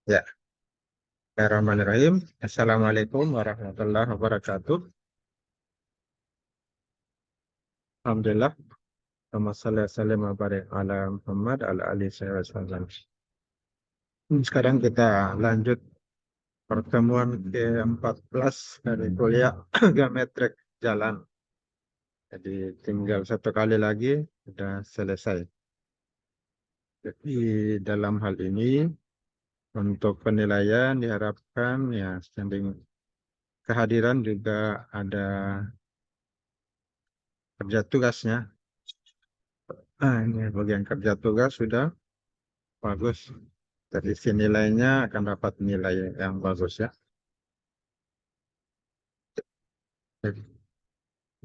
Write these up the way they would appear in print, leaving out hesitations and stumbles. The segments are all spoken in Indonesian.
Ya, Bismillahirrahmanirrahim. Assalamualaikum warahmatullahi wabarakatuh. Alhamdulillah. Wassalamualaikum ala Muhammad ala alihi wasallam. Sekarang kita lanjut pertemuan ke-14 dari kuliah geometrik jalan. Jadi tinggal satu kali lagi sudah selesai. Jadi dalam hal ini untuk penilaian diharapkan ya samping kehadiran juga ada kerja tugasnya. Nah, ini bagian kerja tugas sudah bagus. Dari sisi nilainya akan dapat nilai yang bagus ya. Jadi,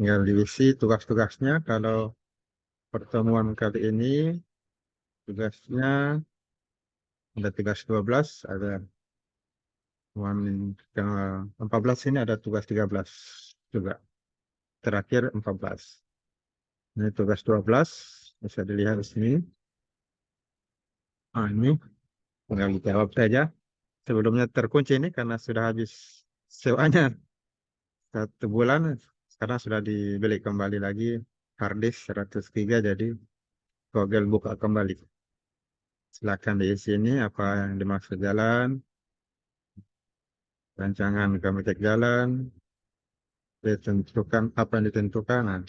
tinggal diisi tugas-tugasnya. Kalau pertemuan kali ini tugasnya ada tugas 12, ada yang 14 ini ada tugas 13 juga. Terakhir 14. Ini tugas 12 bisa dilihat di sini. Ini tinggal dijawab saja. Sebelumnya terkunci ini karena sudah habis sewanya 1 bulan. Sekarang sudah dibeli kembali lagi harddisk 103, jadi Google buka kembali. Silakan di sini apa yang dimaksud jalan, rancangan geometrik jalan, ditentukan apa yang ditentukan. Nah,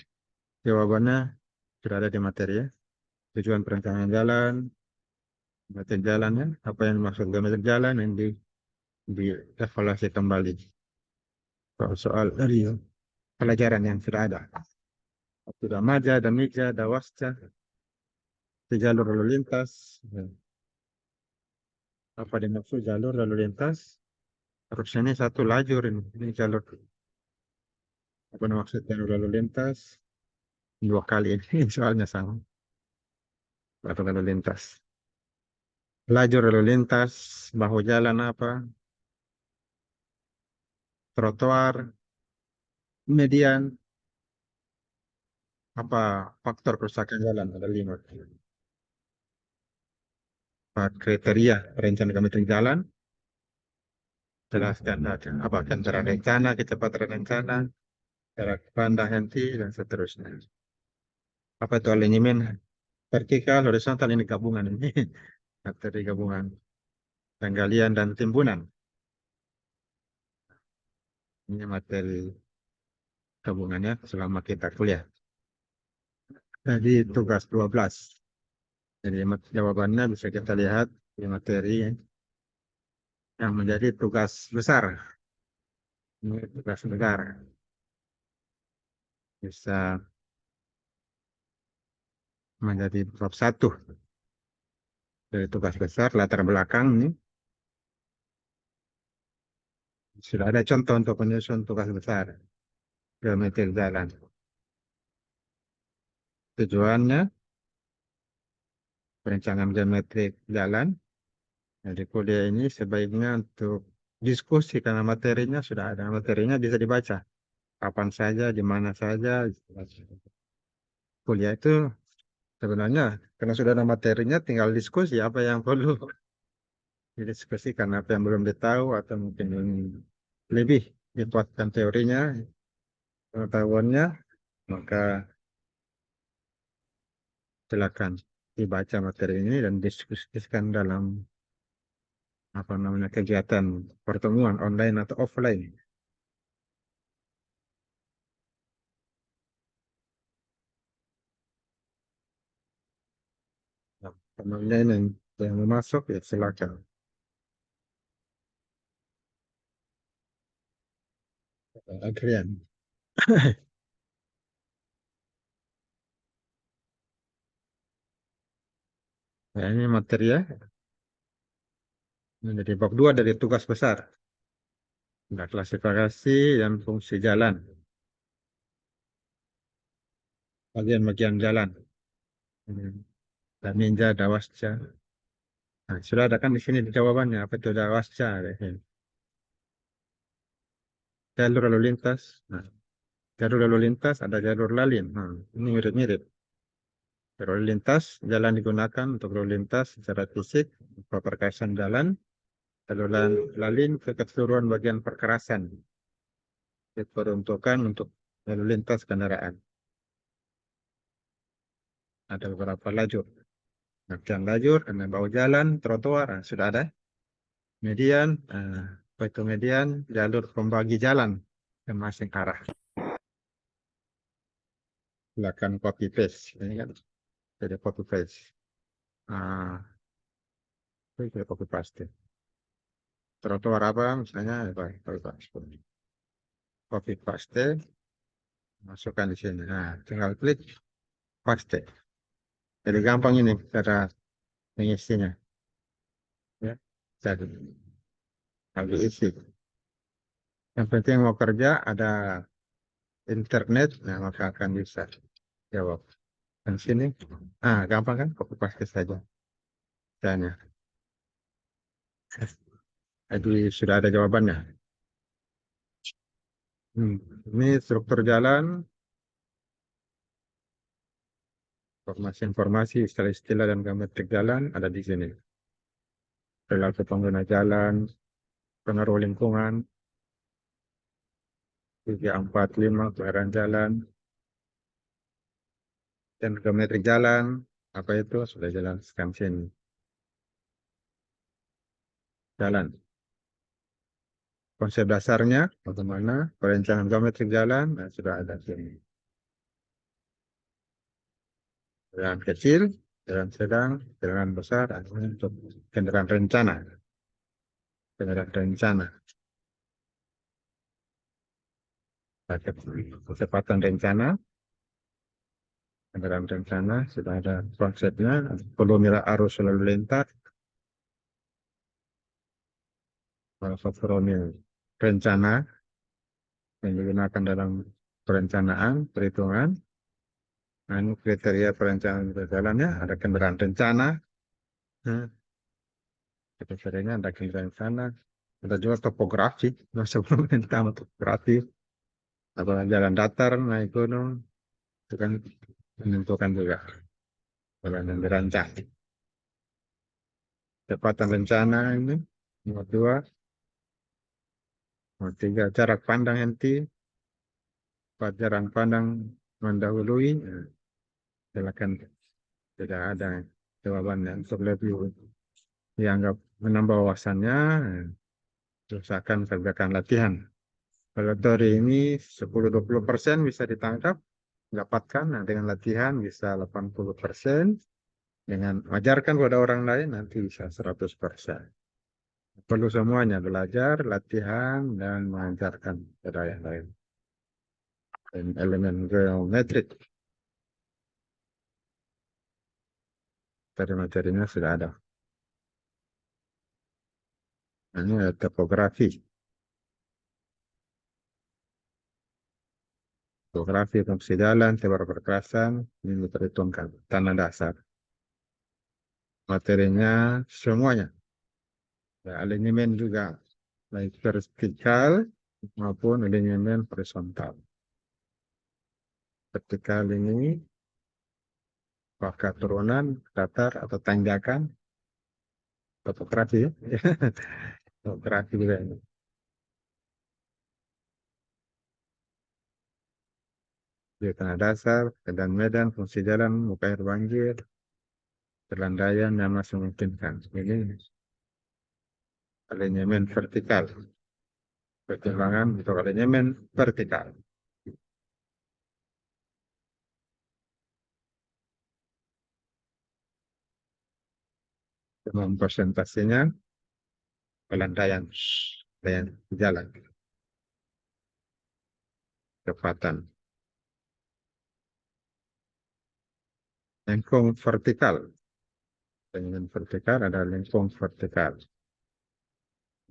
jawabannya sudah ada di materi ya. Tujuan perencanaan jalan, geometrik jalannya, apa yang dimaksud geometrik jalan yang dievaluasi kembali. Soal dari pelajaran yang sudah ada. Sudah maja, ada mija, ada wasca, di jalur lalu lintas. Apa dimaksud jalur lalu lintas? Harusnya ini satu lajur ini jalur. Apa maksud jalur lalu lintas? 2 kali ini soalnya sama. Jalur lalu lintas. Lajur lalu lintas, bahu jalan apa? Trotoar, median, apa faktor kerusakan jalan? Ada 5. Apa kriteria perencanaan geometrik jalan? Jelaskan apa kendaraan rencana, kecepatan rencana, jarak pandang henti, dan seterusnya. Apa itu alinyemen vertikal, horizontal, ini gabungan ini. Materi gabungan. Penggalian dan timbunan. Ini materi gabungannya selama kita kuliah. Jadi tugas 12. Jadi jawabannya bisa kita lihat di materi yang menjadi tugas besar. Ini tugas besar. Bisa menjadi bab 1 dari tugas besar. Latar belakang ini sudah ada contoh untuk penyusun tugas besar geometri jalan. Tujuannya perencanaan geometrik jalan. Jadi kuliah ini sebaiknya untuk diskusi karena materinya sudah ada. Materinya bisa dibaca kapan saja, di mana saja. Kuliah itu sebenarnya karena sudah ada materinya, tinggal diskusi apa yang perlu didiskusikan, apa yang belum ditahu atau mungkin yang lebih dikuatkan teorinya, pengetahuannya, maka silakan dibaca materi ini dan diskusikan dalam apa namanya kegiatan pertemuan online atau offline. Nah, temannya ini yang mau masuk ya silakan. Adrian. Nah, ini materi ya. Menjadi bab 2 dari tugas besar. Ada klasifikasi dan fungsi jalan. Bagian-bagian jalan. Dan ninja, dawasca. Nah, sudah ada kan di sini di jawabannya. Apa itu dawasca? Jalur lalu lintas. Nah, jalur lalu lintas ada jalur lalin. Nah, ini mirip-mirip. Jalur lalu lintas, jalan digunakan untuk lalu lintas secara fisik, perkasan jalan. Lalu lalin ke keseluruhan bagian perkerasan diperuntukkan untuk lalu lintas kendaraan. Ada beberapa lajur. Pengertian lajur, karena bawah jalan, trotoar, sudah ada. Median, apa itu median? Jalur pembagi jalan ke masing arah. Silakan copy paste. Ini kan jadi copy paste. Ah, itu copy paste. Trotoar apa misalnya, copy paste. Copy paste, masukkan di sini. Nah, tinggal klik paste. Jadi gampang ini cara mengisinya. Ya, jadi habis isi. Yang penting mau kerja ada internet, nah maka akan bisa jawab. Dan sini, gampang kan? Copy paste saja. Dan ya, jadi sudah ada jawabannya. Hmm. Ini struktur jalan, informasi-informasi, istilah-istilah dan geometrik jalan ada di sini. Perilaku pengguna jalan, pengaruh lingkungan, 3, 4, 5, kelahiran jalan, dan geometrik jalan, apa itu? Sudah jelaskan sini. Jalan. Konsep dasarnya, bagaimana perencanaan geometrik jalan, nah, sudah ada sini. Jalan kecil, jalan sedang, jalan besar, dan untuk kendaraan rencana. Kendaraan rencana. Kecepatan rencana, kendaraan rencana, sudah ada konsepnya, volumenya arus lalu lintas, volumenya rencana yang digunakan dalam perencanaan, perhitungan. Nah, ini kriteria perencanaan jalannya, ada kendaraan rencana, nah, kriterianya ada kendaraan rencana, ada juga topografi, nah, sebelum tentang topografi, apa jalan datar, naik gunung, itu kan menentukan juga jalan yang dirancang. Kecepatan rencana ini, nomor 2, nomor 3, jarak pandang henti, 4, jarak pandang mendahului, nah, silakan tidak ada jawabannya untuk lebih dianggap menambah wawasannya, usahakan kerjakan latihan. Kalau teori ini 10-20% bisa ditangkap, dapatkan. Nah, dengan latihan bisa 80%. Dengan ajarkan kepada orang lain nanti bisa 100%. Perlu semuanya, belajar, latihan, dan mengajarkan kepada yang lain. Dan elemen geometrik dari materinya sudah ada. Nah, ini ada topografi. Topografi, fungsi jalan, tebar perkerasan, ini diperhitungkan. Tanah dasar. Materinya semuanya. Ya, alignment juga, baik vertikal maupun alignment horizontal. Vertikal ini apakah turunan, datar, atau tanjakan, topografi ya. Topografi juga ini. Di tanah dasar, keadaan medan, fungsi jalan, muka air banjir, pelandaian yang masih memungkinkan. Ini alignment vertikal. Pertimbangan untuk alignment vertikal. Dengan presentasinya, pelandaian, pelandaian jalan, kecepatan. Lengkung vertikal. Alignment vertikal ada lengkung vertikal.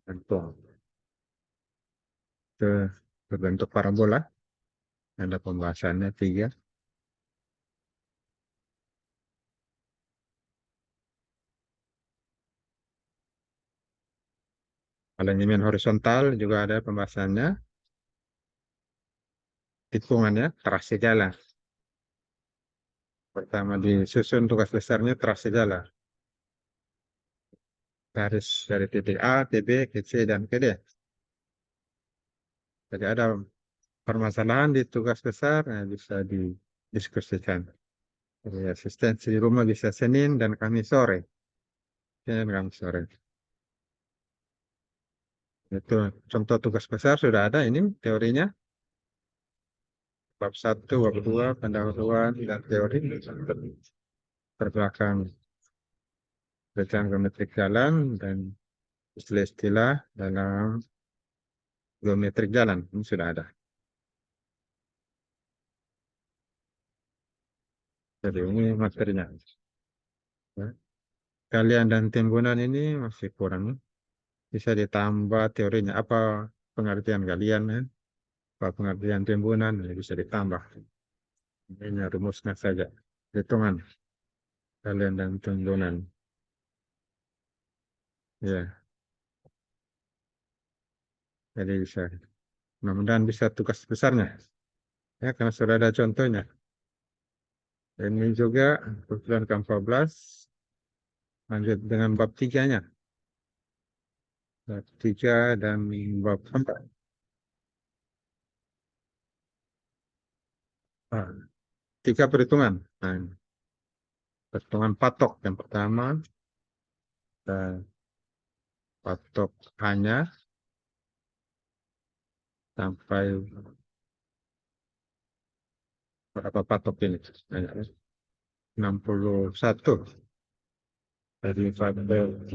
Lengkung. Itu berbentuk parabola. Ada pembahasannya 3. Alignment horizontal juga ada pembahasannya. Hitungannya terasi jalan. Pertama disusun tugas besarnya terasi jalan. garis dari titik A, ke B, ke C, dan ke D. Jadi ada permasalahan di tugas besar, bisa didiskusikan. Jadi asistensi di rumah bisa Senin dan Kamis sore. Senin dan Kamis sore. Itu contoh tugas besar sudah ada ini teorinya. Bab 1, bab 2, pendahuluan, dan teori. Terbelakang bacaan geometrik jalan dan istilah-istilah dalam geometrik jalan. Ini sudah ada. Jadi ini materinya. Ya. Kalian dan timbunan ini masih kurang. Bisa ditambah teorinya. Apa pengertian kalian? Ya? Apa pengertian timbunan? Ya, bisa ditambah. Ini rumusnya saja. Hitungan kalian dan timbunan. Ya, jadi bisa. Mudah-mudahan bisa tugas besarnya. Ya, karena sudah ada contohnya. Ini juga kebetulan ke-14. Lanjut dengan bab 3-nya. Bab 3 dan bab 4. Nah, 3 perhitungan. Nah, perhitungan patok yang pertama. Dan patok hanya sampai berapa patok ini? 61. Dari 46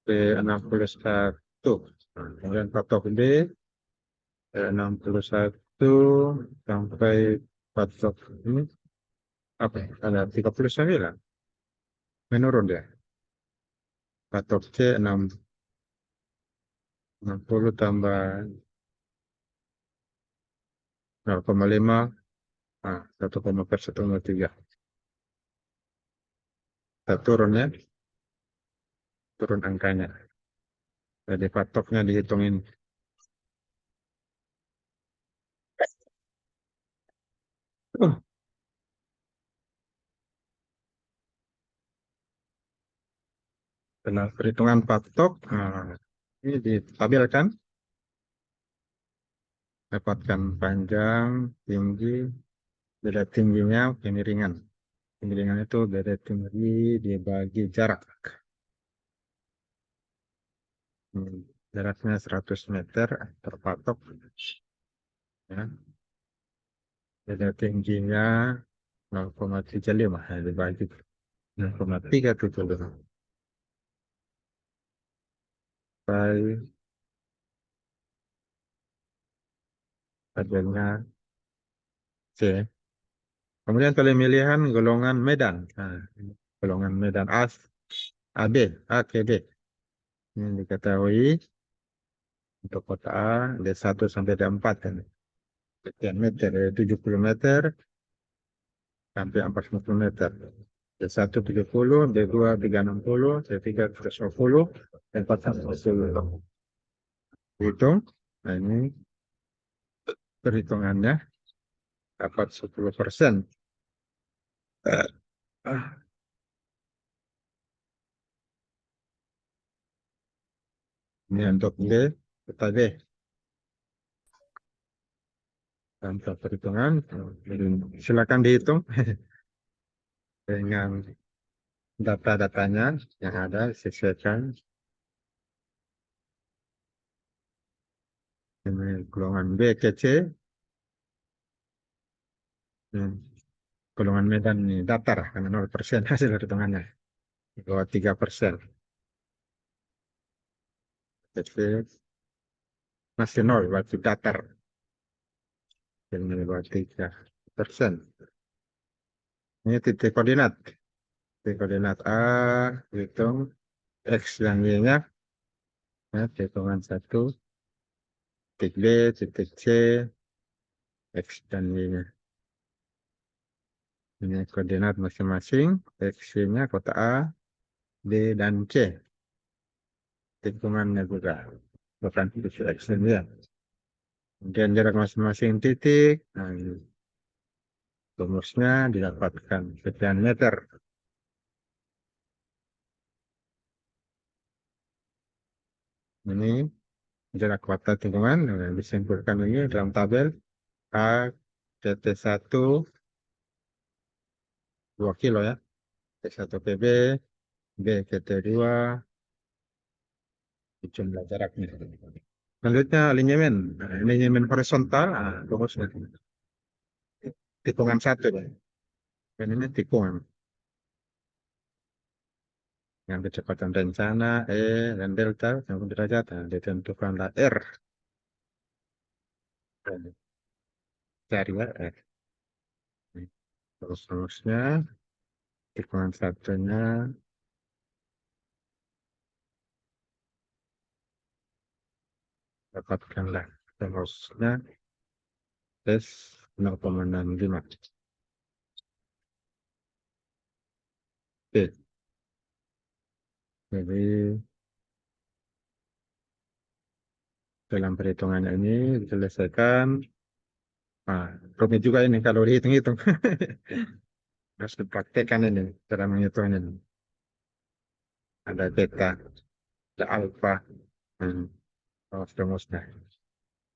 ke 61. Kemudian patok D 61 sampai patok ini apa? Ada 39. Menurun dia. Patok C 60 tambah 0,5. Nah, 1,1,3. Kita turun ya, turun angkanya. Jadi patoknya dihitungin. Setelah perhitungan patok, ini ditabelkan, dapatkan panjang, tinggi, beda tingginya, kemiringan. Kemiringan itu beda tinggi dibagi jarak. Jaraknya 100 meter terpatok. Ya. Beda tingginya 0,35 ya, dibagi 0,375. Baik, tabelnya C. Kemudian pemilihan golongan medan. Nah, golongan medan A, AB, A ke B. Ini diketahui untuk kota A, D1 sampai D4. Kan. Sekian meter, dari 70 meter sampai 40 meter. D1 70, D2 360, D3 320, D4 110. Hitung. Nah, ini perhitungannya dapat 10%. Ini untuk D, kita D. Untuk perhitungan, silakan dihitung dengan data-datanya yang ada, sesuaikan. Ini golongan B ke C. Ini golongan Medan ini datar karena 0% hasil hitungannya. Di bawah 3%. Jadi masih 0, berarti datar. Ini di bawah 3%. Ini titik koordinat. Titik koordinat A, hitung X dan Y-nya. Ya, hitungan 1. Titik B, titik C, X dan Y-nya. Ini koordinat masing-masing. X-nya kota A, B, dan C. Hitungannya juga. Bukan titik X dan Y. Kemudian jarak masing-masing titik. Nah, ini rumusnya didapatkan sekian meter. Ini jarak kuartal tikungan disimpulkan ini dalam tabel A PT1 2 kilo ya, T1 PB, B PT2 jumlah jaraknya. Selanjutnya alinyemen. Nah, alinyemen horizontal, rumusnya tikungan satu ya. Dan ini tikungan yang kecepatan rencana E dan delta yang derajat ditentukanlah R. Cari ya R. Terus rumusnya tikungan satunya dapatkanlah rumusnya S 0,65. Oke, jadi dalam perhitungan ini diselesaikan. Rumit juga ini kalau dihitung-hitung. Harus dipraktekkan ini cara menghitung ini. Ada beta, ada alfa, hmm, rumusnya.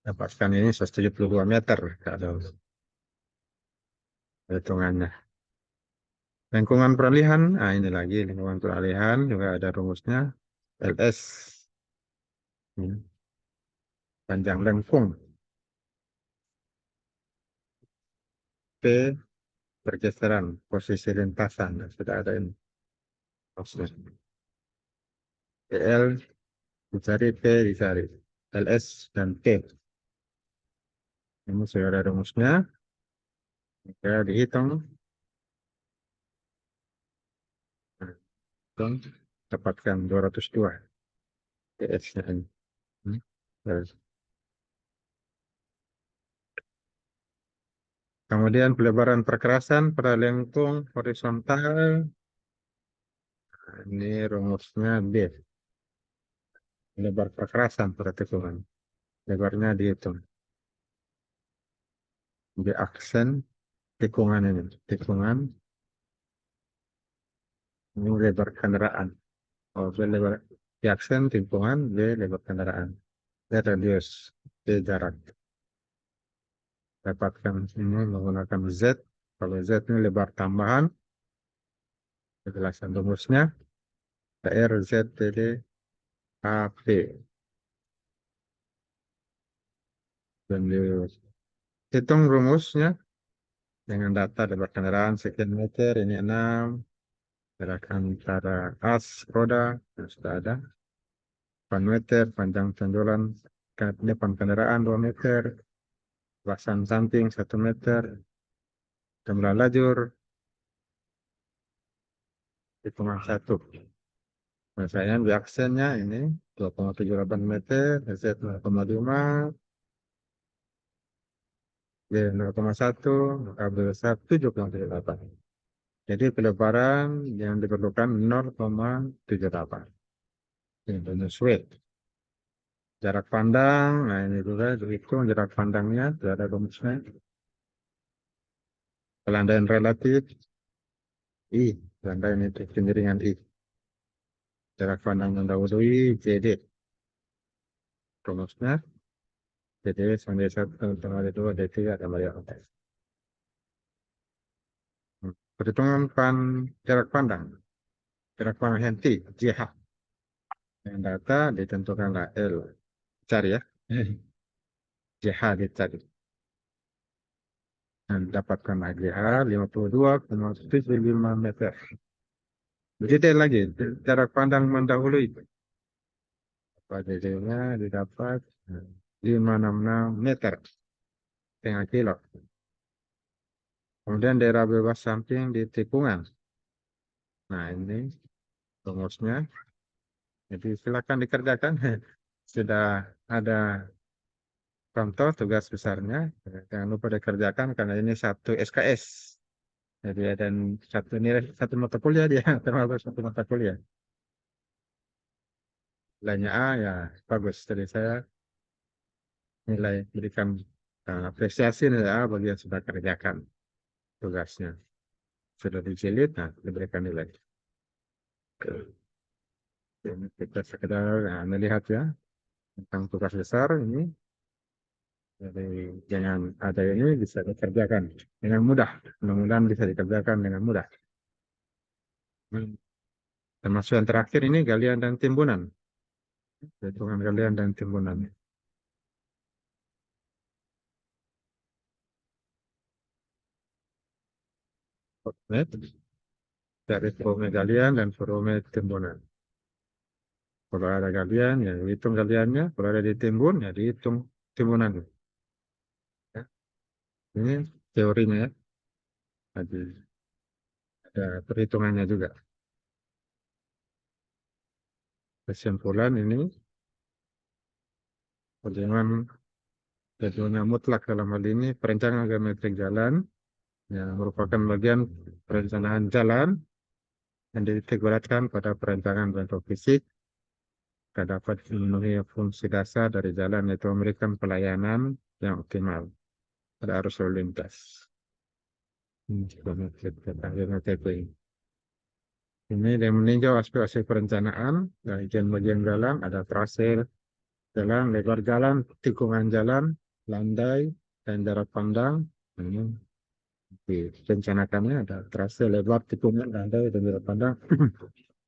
Dapatkan ini 172 meter kalau hitungannya. Lingkungan peralihan, ini lagi lingkungan peralihan juga ada rumusnya. LS, hmm, panjang lengkung. P, pergeseran, posisi lintasan. Sudah ada ini. Rumusnya. PL dicari, P dicari. LS dan P. Ini sudah ada rumusnya. Jika dihitung, nah, hitung, dapatkan 202 PS-nya ini. Hmm. Terus. Kemudian pelebaran perkerasan pada lengkung horizontal. Ini rumusnya B. Lebar perkerasan pada tikungan. Lebarnya dihitung. B aksen tikungan ini. Tikungan ini lebar kendaraan. B lebar B aksen tikungan, B lebar kendaraan. B radius, B jarak. Dapatkan ini menggunakan Z. Kalau Z ini lebar tambahan, penjelasan rumusnya. R, Z, TD, AP. Dan dihitung rumusnya dengan data lebar kendaraan sekian meter, ini 6. Jarak antara as roda yang sudah ada. 8 meter, panjang tonjolan depan kendaraan 2 meter, luasan samping 1 meter, jumlah lajur, hitungan 1. Misalnya di aksennya ini 2,78 meter, Z 0,5, Y 0,1, KB 1,78. Jadi pelebaran yang diperlukan 0,78. Ini bonus weight. Jarak pandang, nah ini juga dihitung jarak pandangnya, tidak ada rumusnya. Pelandaian relatif, I, pelandaian itu kemiringan I. Jarak pandang mendahului JD. Rumusnya, JD sama D1, sama D2, D3, tambah D4. Perhitungan jarak pandang. Jarak pandang henti, JH. Yang data ditentukanlah L. Cari ya. JH dicari. Dan dapatkan JH 52,75 meter. Detail lagi, jarak pandang mendahului. Pada didapat 566 meter, setengah kilo. Kemudian daerah bebas samping di tikungan. Nah ini rumusnya. Jadi silakan dikerjakan. Sudah ada contoh tugas besarnya. Jangan lupa dikerjakan karena ini satu SKS. Jadi ada satu nilai satu mata kuliah dia termasuk satu mata kuliah. Nilainya A ya bagus. Jadi saya nilai berikan apresiasi nilai A bagi yang sudah kerjakan tugasnya. Sudah dijilid, nah diberikan nilai. Ini kita sekedar melihat ya tentang tugas besar ini. Jadi jangan ada ini bisa dikerjakan dengan mudah. Mudah-mudahan bisa dikerjakan dengan mudah. Hmm. Termasuk yang terakhir ini galian dan timbunan. Perhitungan galian dan timbunan. Net dari volume galian dan volume timbunan. Kalau ada galian, ya dihitung galiannya. Kalau ada ditimbun, ya dihitung timbunan. Ya. Ini teorinya ya. Jadi ada perhitungannya juga. Kesimpulan ini, perhitungan jadwalnya mutlak dalam hal ini, perencanaan geometrik jalan, yang merupakan bagian perencanaan jalan yang dititikberatkan pada perencanaan bentuk fisik, dapat memenuhi fungsi dasar dari jalan, yaitu memberikan pelayanan yang optimal pada arus lalu lintas. Geometrik tentang geometrik ini. Ini yang meninjau aspek-aspek perencanaan, bagian-bagian jalan, ada trase jalan, lebar jalan, tikungan jalan, landai, dan jarak pandang. Ini direncanakannya ada trase lebar, tikungan, landai, dan jarak pandang.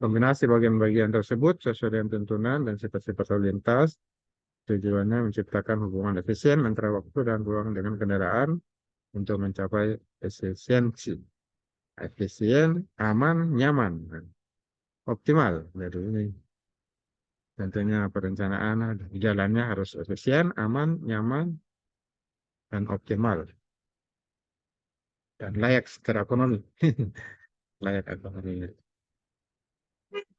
Kombinasi bagian-bagian tersebut sesuai dengan tuntunan dan sifat-sifat lalu lintas, tujuannya menciptakan hubungan efisien antara waktu dan ruang dengan kendaraan untuk mencapai efisiensi, efisien, aman, nyaman, dan optimal. Dari ini tentunya perencanaan jalannya harus efisien, aman, nyaman, dan optimal, dan layak secara ekonomi. Layak ekonomi.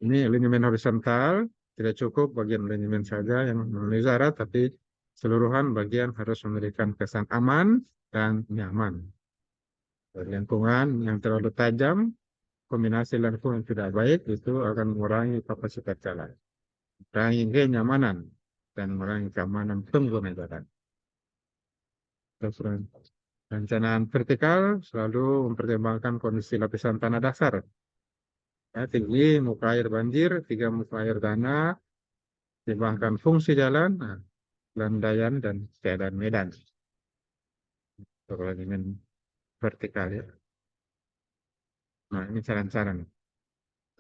Ini linimen horizontal, tidak cukup bagian linimen saja yang memenuhi syarat, tapi seluruhan bagian harus memberikan kesan aman dan nyaman. Dan lingkungan yang terlalu tajam, kombinasi lingkungan yang tidak baik, itu akan mengurangi kapasitas jalan, mengurangi kenyamanan, dan mengurangi keamanan pengguna jalan. Terus, perencanaan vertikal selalu mempertimbangkan kondisi lapisan tanah dasar. Ya, tinggi, muka air banjir, tiga muka air tanah, pertimbangkan fungsi jalan, nah, landaian, dan keadaan medan. Kalau dengan vertikal ya. Nah, ini saran-saran.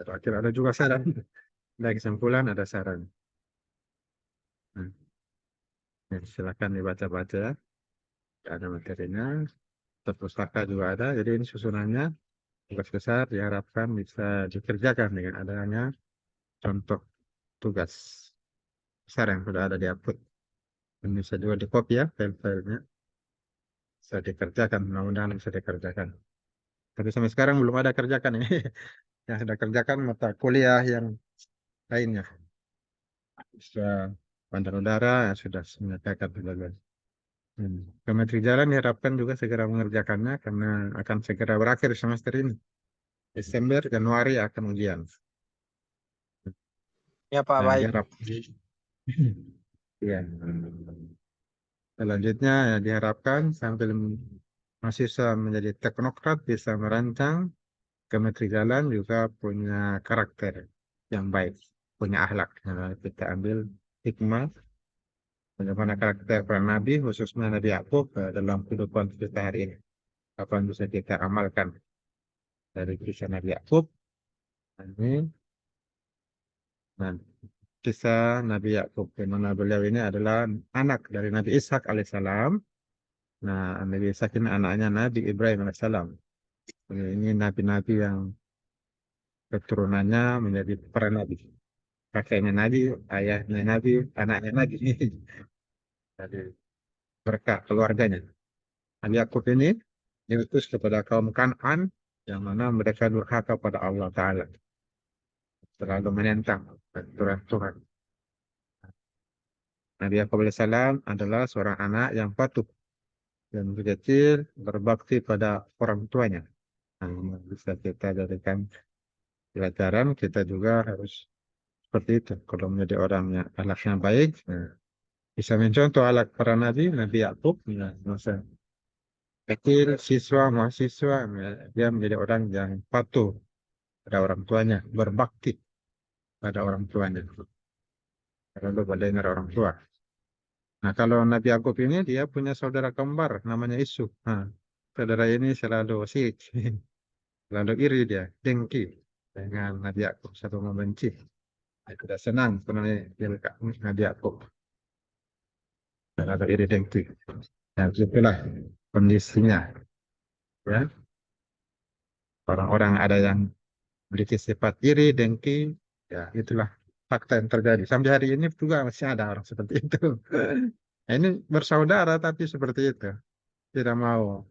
Terakhir ada juga saran. Ada kesimpulan, ada saran. Nah, ya, silakan dibaca-baca. Ada materinya. Pustaka juga ada. Jadi ini susunannya tugas besar diharapkan bisa dikerjakan dengan adanya contoh tugas besar yang sudah ada di upload. Ini bisa juga di copy ya file-filenya. Bisa dikerjakan, mudah-mudahan bisa dikerjakan. Tapi sampai sekarang belum ada kerjakan ya. Yang sudah kerjakan mata kuliah yang lainnya. Sudah pandang udara yang sudah menyelesaikan tugas. Geometri jalan diharapkan juga segera mengerjakannya karena akan segera berakhir semester ini. Desember, Januari akan ujian. Ya Pak, Dan baik. diharap, ya. Selanjutnya ya, diharapkan sambil mahasiswa menjadi teknokrat bisa merancang geometri jalan juga punya karakter yang baik, punya akhlak. Nah, kita ambil hikmah bagaimana karakter para nabi, khususnya Nabi Yakub dalam kehidupan kita hari ini. Apa yang bisa kita amalkan dari kisah Nabi Yakub. Ini, nah, kisah Nabi Yakub, di mana beliau ini adalah anak dari Nabi Ishak alaihissalam. Nah, Nabi Ishak ini anaknya Nabi Ibrahim alaihissalam. Ini nabi-nabi yang keturunannya menjadi para nabi. Kakeknya nabi, ayahnya nabi, anaknya nabi. Jadi berkah keluarganya. Nabi Yakub ini diutus kepada kaum Kan'an yang mana mereka durhaka pada Allah Ta'ala. Terlalu menentang aturan Tuhan. Nabi Yakub alaihissalam adalah seorang anak yang patuh dan kecil berbakti pada orang tuanya. Nah, bisa kita jadikan pelajaran, kita juga harus seperti itu. Kalau menjadi orang yang akhlaknya baik, nah, bisa mencontoh akhlak para nabi, Nabi Yakub, nah, masa kecil, siswa, mahasiswa, ya, dia menjadi orang yang patuh pada orang tuanya, berbakti pada orang tuanya. Lalu mendengar orang tua. Nah, kalau Nabi Yakub ini dia punya saudara kembar namanya Isu. Nah, saudara ini selalu sirik, selalu iri dia, dengki dengan Nabi Yakub, satu membenci. Dia tidak senang sebenarnya Nabi Yakub, selalu iri dengki. Dan itulah kondisinya, ya. Orang-orang ada yang memiliki sifat iri, dengki, ya itulah fakta yang terjadi. Sampai hari ini juga masih ada orang seperti itu. Nah, ini bersaudara tapi seperti itu. Tidak mau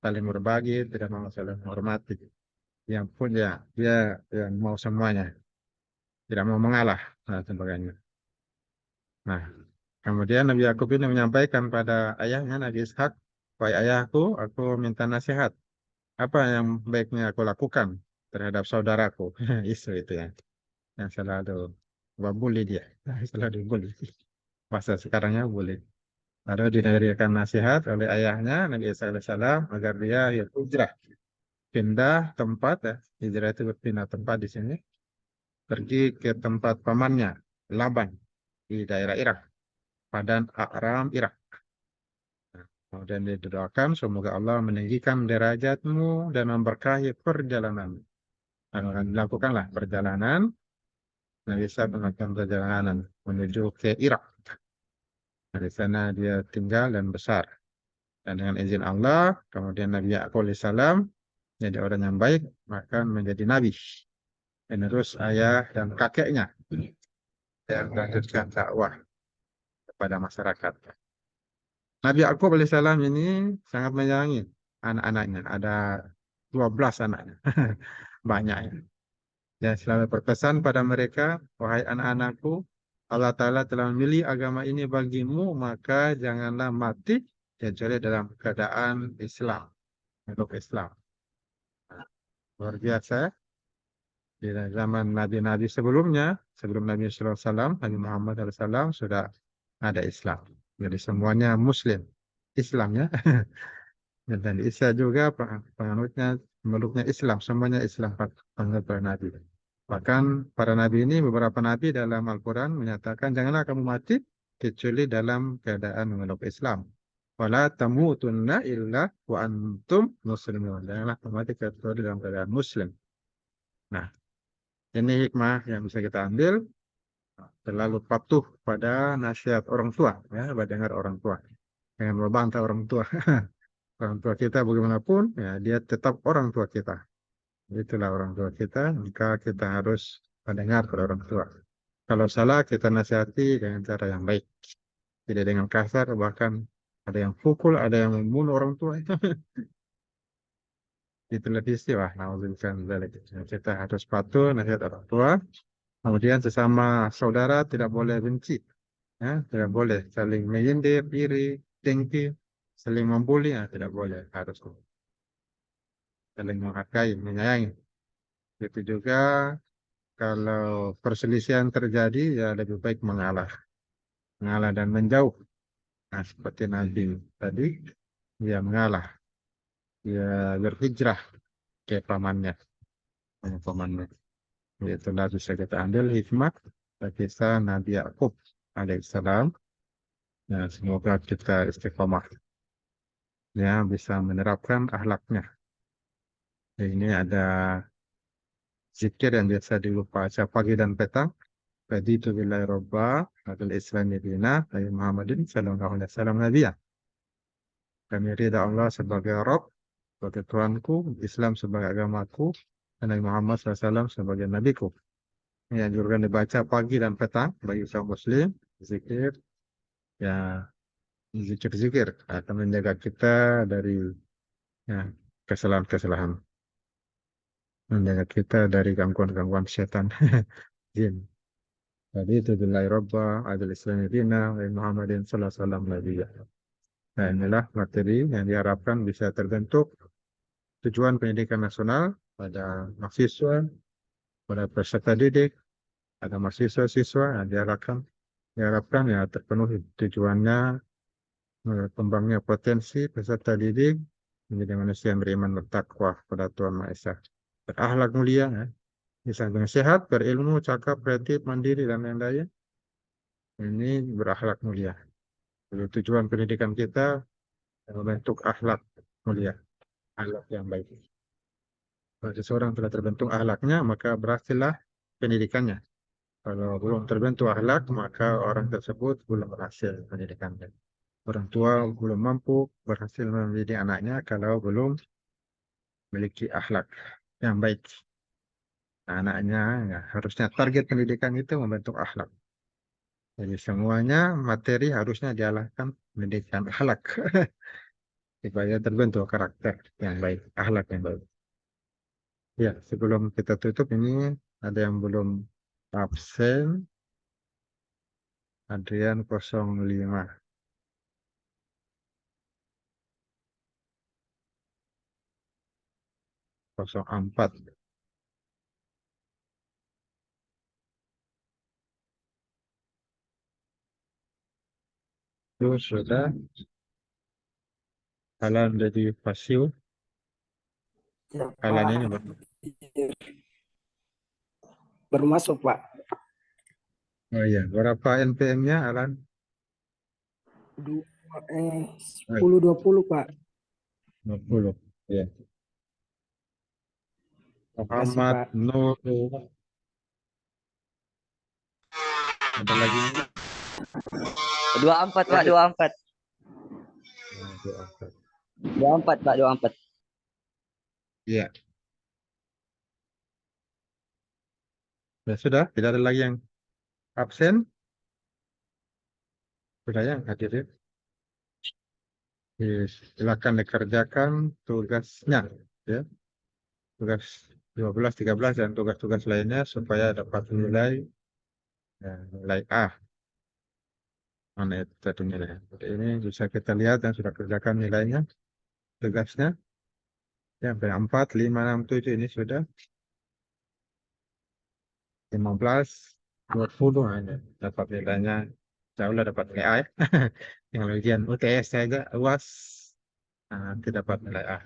saling berbagi, tidak mau saling menghormati. Yang punya, dia yang mau semuanya. Tidak mau mengalah, nah, sebagainya. Nah, kemudian Nabi Yakub ini menyampaikan pada ayahnya, Nabi Ishak, wahai ayahku, aku minta nasihat. Apa yang baiknya aku lakukan terhadap saudaraku? Isu itu ya. Yang selalu bully dia. Selalu bully. Masa sekarangnya bully. Lalu diberikan nasihat oleh ayahnya, Nabi Isa alaihissalam, agar dia hijrah. Pindah tempat ya. Hijrah itu berpindah tempat di sini. Pergi ke tempat pamannya, Laban, di daerah Irak. Padan Aram, Irak. Nah, kemudian didoakan, semoga Allah meninggikan derajatmu dan memberkahi perjalanan. Dan dilakukanlah perjalanan. Nabi Isa melakukan perjalanan menuju ke Irak. Dari sana dia tinggal dan besar. Dan dengan izin Allah, kemudian Nabi Yakub alaihissalam jadi orang yang baik, maka menjadi nabi. Penerus ayah dan kakeknya yang melanjutkan dakwah kepada masyarakat. Nabi Yakub alaihissalam ini sangat menyayangi anak-anaknya. Ada 12 anaknya. Banyak ya. Dan selalu berpesan pada mereka, wahai anak-anakku, Allah Ta'ala telah memilih agama ini bagimu, maka janganlah mati kecuali dalam keadaan Islam, untuk Islam. Nah, luar biasa. Di zaman Nabi-Nabi sebelumnya, sebelum Nabi SAW, Nabi Muhammad SAW sudah ada Islam. Jadi semuanya Muslim. Islamnya. Dan Isa juga penganutnya, pemeluknya Islam. Semuanya Islam, penganut para Nabi. Bahkan para Nabi ini, beberapa Nabi dalam Al-Quran menyatakan, janganlah kamu mati kecuali dalam keadaan memeluk Islam. Wala tamutunna illa wa antum muslimun. Janganlah kamu mati kecuali dalam keadaan Muslim. Nah, ini hikmah yang bisa kita ambil, terlalu patuh pada nasihat orang tua, ya, dengar orang tua. Jangan membantah orang tua. Orang tua kita bagaimanapun, ya, dia tetap orang tua kita. Itulah orang tua kita, maka kita harus mendengar pada orang tua. Kalau salah, kita nasihati dengan cara yang baik. Tidak dengan kasar, bahkan ada yang pukul, ada yang membunuh orang tua. Di televisi, wah, nauzubillah. Kita harus patuh nasihat orang tua. Kemudian sesama saudara tidak boleh benci, ya, tidak boleh saling menyindir, iri, dengki, saling membuli, ya, tidak boleh, harus saling menghargai, menyayangi. Itu juga kalau perselisihan terjadi, ya lebih baik mengalah, mengalah dan menjauh. Nah, seperti Nabi tadi, dia mengalah, dia berhijrah ke pamannya, pamannya. Itulah bisa kita ambil hikmah dari kisah Nabi Yakub alaihissalam. Ya, semoga kita istiqomah, ya, bisa menerapkan akhlaknya. Ya, ini ada zikir yang biasa dibaca pagi dan petang. Raditu billahi robba, adil islami dina, Nabi Muhammadin sallallahu alaihi wasallam nabiya. Kami ridha Allah sebagai Rob, sebagai Tuhanku, Islam sebagai agamaku, dan Nabi Muhammad SAW sebagai nabiku. Ini anjurkan dibaca pagi dan petang bagi kaum muslim, zikir, ya, zikir-zikir akan menjaga kita dari, ya, kesalahan-kesalahan, menjaga kita dari gangguan-gangguan setan, jin. Jadi itu billahi robba, adil islami dina, wa Muhammadin sallallahu alaihi wasallam nabiyya. Nah, inilah materi yang diharapkan bisa terbentuk tujuan pendidikan nasional pada mahasiswa, pada peserta didik, pada mahasiswa-siswa yang diharapkan ya terpenuhi tujuannya, kembangnya potensi peserta didik menjadi manusia yang beriman bertakwa pada Tuhan Maha Esa, berakhlak mulia, ya, bisa dengan sehat, berilmu, cakap, kreatif, mandiri, dan lain-lain. ini berakhlak mulia. Jadi tujuan pendidikan kita membentuk akhlak mulia, akhlak yang baik. Kalau seseorang telah terbentuk akhlaknya, maka berhasillah pendidikannya. Kalau belum terbentuk akhlak, maka orang tersebut belum berhasil pendidikannya. Orang tua belum mampu berhasil mendidik anaknya kalau belum memiliki akhlak yang baik. Nah, anaknya ya, harusnya target pendidikan itu membentuk akhlak. Jadi semuanya materi harusnya diarahkan pendidikan akhlak supaya terbentuk karakter yang baik, akhlak yang baik. Ya, sebelum kita tutup ini ada yang belum absen, Adrian 05, 04. Itu sudah kalian jadi pasif, Ya, kalian ini Pak. Baru masuk, Pak. oh iya, berapa NPM-nya Alan? Du- Oh, 10-20, Pak. 20. Ya. Kasih, Muhammad Pak. Nur, ada lagi? 24 Pak, 24. Nah, itu apa? 24 Pak, 24. Iya, ya sudah, tidak ada lagi yang absen. Sudah yang hadir ya. Silakan dikerjakan tugasnya, ya. Tugas 12, 13 dan tugas-tugas lainnya supaya dapat nilai nilai A. Mana itu satu nilai. Jadi ini bisa kita lihat dan sudah kerjakan nilainya, tugasnya. Ya, sampai 4, 5, 6, 7 ini sudah 15, 20 hanya dapat nilainya. Saya udah dapat nilai A ya. Yang ujian UTS saja, UAS, nanti dapat nilai A.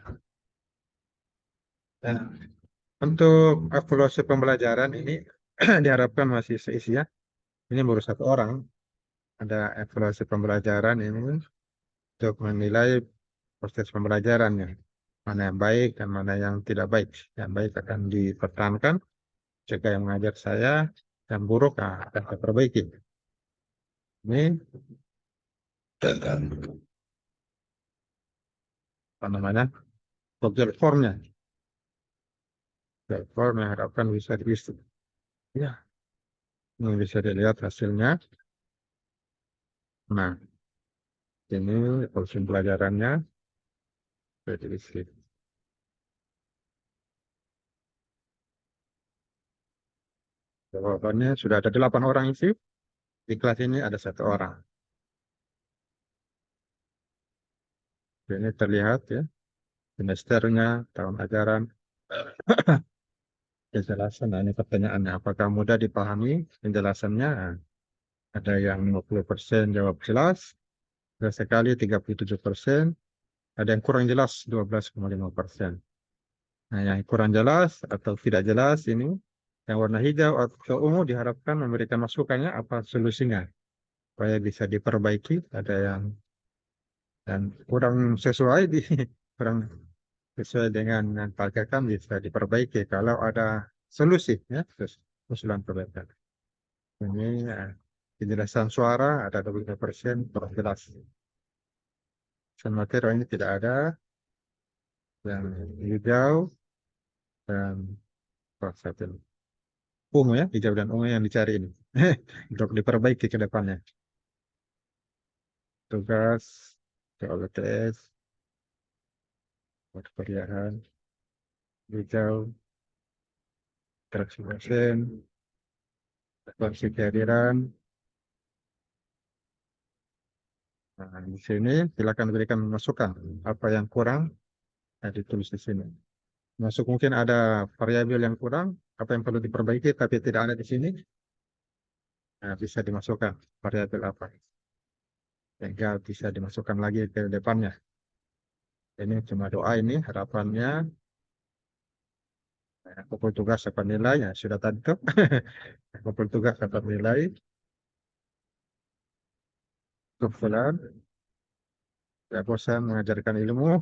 Nah, untuk evaluasi pembelajaran ini diharapkan masih seisi ya. Ini baru satu orang. Ada evaluasi pembelajaran ini untuk menilai proses pembelajarannya. Mana yang baik dan mana yang tidak baik. Yang baik akan dipertahankan, jika yang mengajar saya, yang buruk akan saya perbaiki. Ini apa namanya? Google Form-nya. Google Form yang harapkan bisa diisi. Ya, ini bisa dilihat hasilnya. Nah, ini evaluasi pembelajarannya. Bisa diisi. Jawabannya sudah ada 8 orang isi. Di kelas ini ada satu orang. Ini terlihat ya, semesternya, tahun ajaran, penjelasan. Nah, ini pertanyaannya, apakah mudah dipahami penjelasannya? Ada yang 50% jawab jelas, ada sekali 37%, ada yang kurang jelas 12,5%. Nah, yang kurang jelas atau tidak jelas ini, yang warna hijau atau ungu diharapkan memberikan masukannya apa solusinya, supaya bisa diperbaiki. Ada yang dan kurang sesuai kurang sesuai dengan yang targetkan bisa diperbaiki kalau ada solusi ya, terus usulan perbaikan. Ini penjelasan suara ada 25% kurang jelas. Dan materi ini tidak ada yang hijau dan satu ungu ya, hijau dan ungu yang dicari ini untuk diperbaiki ke depannya. Tugas TOLTS, perkuliahan, hijau, interaksi mesin, refleksi kehadiran. Nah, di sini silakan berikan masukan apa yang kurang, ditulis di sini. Masuk mungkin ada variabel yang kurang, apa yang perlu diperbaiki tapi tidak ada di sini, nah, bisa dimasukkan variabel apa, sehingga bisa dimasukkan lagi ke depannya. Ini cuma doa ini harapannya. Kumpul tugas dapat nilai, ya sudah tadi tuh. Kumpul tugas dapat nilai. kebetulan ya bosan mengajarkan ilmu.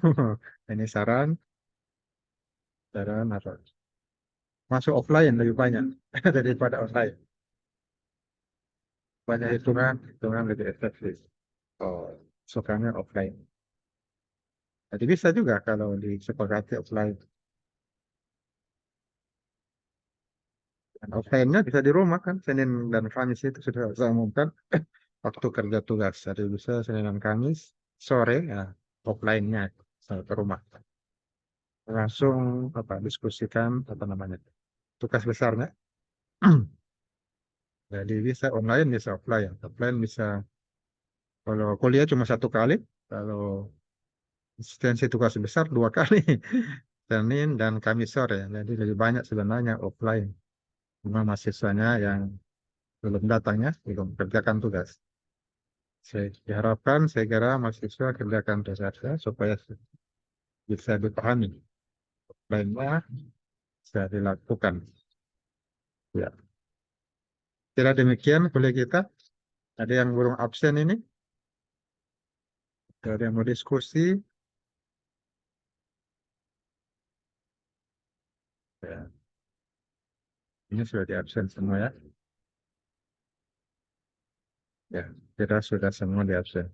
Ini saran apa? Masuk offline lebih banyak daripada online. Banyak hitungan lebih efektif. Oh, sukanya offline. Jadi bisa juga kalau disepakati offline. Dan offline-nya bisa di rumah kan, Senin dan Kamis itu sudah saya umumkan waktu kerja tugas. Jadi bisa Senin dan Kamis sore ya offline-nya saya ke rumah. Langsung apa diskusikan apa namanya tugas besarnya. Jadi bisa online bisa offline. Offline bisa kalau kuliah cuma 1 kali, kalau asistensi tugas besar 2 kali. Senin dan Kamis sore. Jadi lebih banyak sebenarnya offline. Cuma mahasiswanya yang belum datangnya, belum kerjakan tugas. Saya diharapkan, saya kira mahasiswa kerjakan tugasnya supaya bisa dipahami. Lainnya bisa dilakukan. Ya. Kira demikian kuliah kita. Ada yang belum absen ini? Ada yang mau diskusi? Ya. Ini sudah di absen semua ya. Ya, kita sudah semua di absen.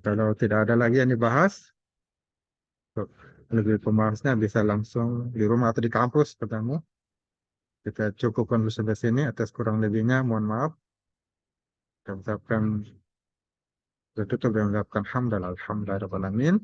Kalau tidak ada lagi yang dibahas, lebih pembahasnya bisa langsung di rumah atau di kampus ketemu. Kita cukupkan dulu sampai sini. Atas kurang lebihnya, mohon maaf. Kita ucapkan tutup dan mengucapkan hamdalillah, alhamdulillah, rabbil alamin.